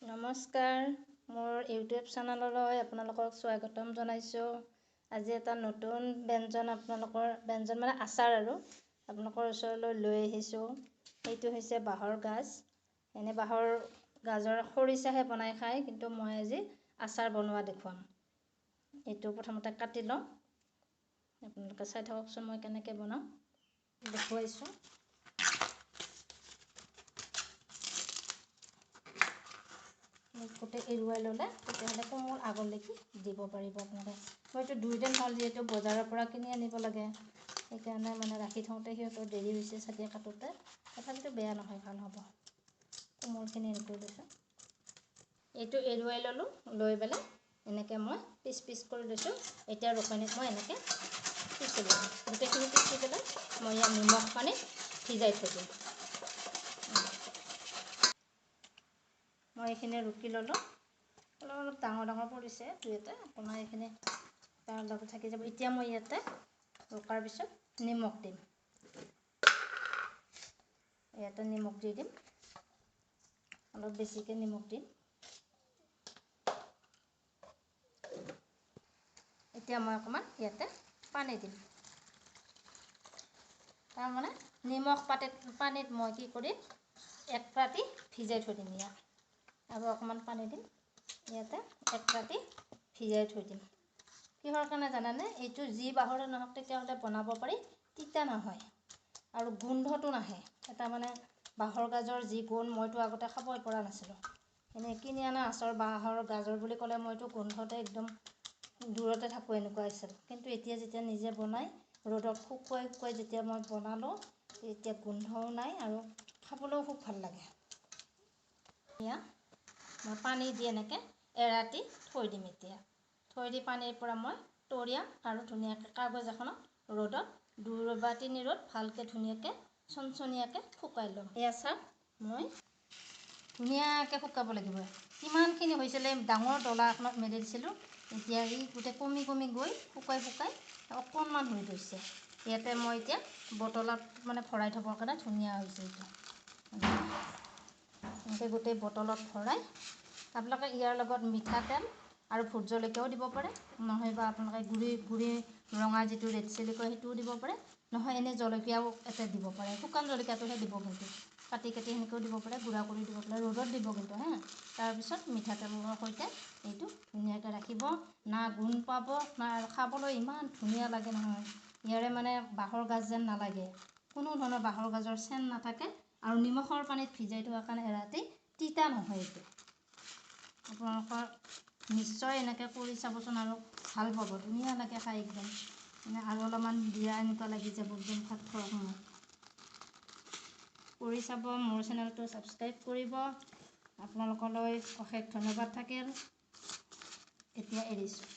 নমস্কাৰ, মোৰ ইউটিউব চেনেললৈ আপোনালোকক স্বাগতম জনাইছোঁ। আজি এটা নতুন ব্যঞ্জন মানে আচাৰ আৰু আপোনালোকৰ ওচৰলৈ লৈ আহিছোঁ। সেইটো হৈছে বাঁহৰ গাজ। এনে বাঁহৰ গাজৰ খৰিচাহে বনাই খায়, কিন্তু মই আজি আচাৰ বনোৱা দেখুৱাম। এইটো প্ৰথমতে কাটি লওঁ। আপোনালোকে চাই থাককচোন মই কেনেকৈ বনাওঁ দেখুৱাইছোঁ। গোটেই এৰুৱাই ল'লে তেতিয়াহ'লে কোমল আগলৈকে দিব পাৰিব আপোনালোকে। হয়তো 2 দিন হ'ল, যিহেতু বজাৰৰ পৰা কিনি আনিব লাগে, সেইকাৰণে মানে ৰাখি থওঁতে সিহঁতৰ দেৰি হৈছে চাগে কাটোতে। তথাপিতো বেয়া নহয়, ভাল হ'ব। কোমলখিনি হেৰি কৰি লৈছোঁ। এইটো এৰুৱাই ল'লোঁ, লৈ পেলাই এনেকৈ মই পিচ পিচ কৰি লৈছোঁ। এতিয়া ৰুকনিত মই এনেকৈ পিচি ল'লোঁ। গোটেইখিনি পিচি পেলাই মই ইয়াত নিমখ পানীত ভিজাই থৈ দিম। মই এইখিনি ৰুকি ল'লোঁ। অলপ ডাঙৰ ডাঙৰ পৰিছে দুয়োটা, আপোনাৰ এইখিনি তাৰ লগত থাকি যাব। এতিয়া মই ইয়াতে ৰুকাৰ পিছত নিমখ দিম। ইয়াতে নিমখ দি দিম, অলপ বেছিকৈ নিমখ দিম। এতিয়া মই অকণমান ইয়াতে পানী দিম। তাৰমানে নিমখ পানীত মই কি কৰিম, 1 ৰাতি ভিজাই থৈ দিম ইয়াত। আৰু অকণমান পানী দিম, ইয়াতে 1 ৰাতি ভিজাই থৈ দিম। কিহৰ কাৰণে জানানে? এইটো যি বাঁহৰে নহওক তেতিয়াহ'লে বনাব পাৰি, তিতা নহয় আৰু গোন্ধটো নাহে। এটা মানে বাঁহৰ গাজৰ যি গোন্ধ, মইতো আগতে খাবই পৰা নাছিলোঁ। এনেই কিনি অনা আচাৰ বাঁহৰ গাজৰ বুলি ক'লে মইতো গোন্ধতে একদম দূৰতে থাকোঁ, এনেকুৱা আছিল। কিন্তু এতিয়া যেতিয়া নিজে বনাই ৰ'দত শুকুৱাই যেতিয়া মই বনালোঁ, তেতিয়া গোন্ধও নাই আৰু খাবলৈও খুব ভাল লাগে। এয়া মই পানী দি এনেকৈ এৰাতি থৈ দিম। এতিয়া থৈ দি পানীৰ পৰা মই তৰিয়াম আৰু ধুনীয়াকৈ কাগজ এখনত ৰ'দত 2 বা 3 ৰ'দ ভালকৈ ধুনীয়াকৈ চনচনীয়াকৈ শুকাই ল'ম। এই আচাৰ মই ধুনীয়াকৈ শুকাব লাগিব। কিমানখিনি হৈছিলে, ডাঙৰ ডলা এখনত মেলি দিছিলোঁ, এতিয়া ই গোটেই কমি গৈ শুকাই অকণমান হৈ গৈছে। ইয়াতে মই এতিয়া বটলত মানে ভৰাই থ'বৰ কাৰণে ধুনীয়া হৈছে। এতিয়া এনেকৈ গোটেই বটলত ভৰাই আপোনালোকে ইয়াৰ লগত মিঠাতেল আৰু ভোট জলকীয়াও দিব পাৰে, নহয় বা আপোনালোকে গুড়ি ৰঙা যিটো ৰেড চিলি কয় সেইটোও দিব পাৰে, নহয় এনেই জলকীয়াও এটা দিব পাৰে। শুকান জলকীয়াটোহে দিব, কিন্তু কাটি সেনেকৈও দিব পাৰে, গুড়া কৰি দিব পাৰে। ৰ'দত দিব কিন্তু তাৰপিছত মিঠাতেলৰ সৈতে এইটো ধুনীয়াকৈ ৰাখিব। না গোন্ধ পাব, না খাবলৈ ইমান ধুনীয়া লাগে নহয়। ইয়াৰে মানে বাঁহৰ গাজ যেন নালাগে, কোনো ধৰণৰ বাঁহৰ গাজৰ চেন নাথাকে আৰু নিমখৰ পানীত ভিজাই থোৱাৰ কাৰণে এৰাতি তিতা নহয়। এইটো আপোনালোকৰ নিশ্চয় এনেকৈ কৰি চাবচোন আৰু ভাল পাব, ধুনীয়া লাগে খাই একদম। মানে আৰু অলপমান দিয়া এনেকুৱা লাগি যাব একদম ভাত খোৱাৰ সময়ত। কৰি চাব, মোৰ চেনেলটো ছাবস্ক্ৰাইব কৰিব। আপোনালোকলৈ অশেষ ধন্যবাদ থাকিল। এতিয়া এৰিছোঁ।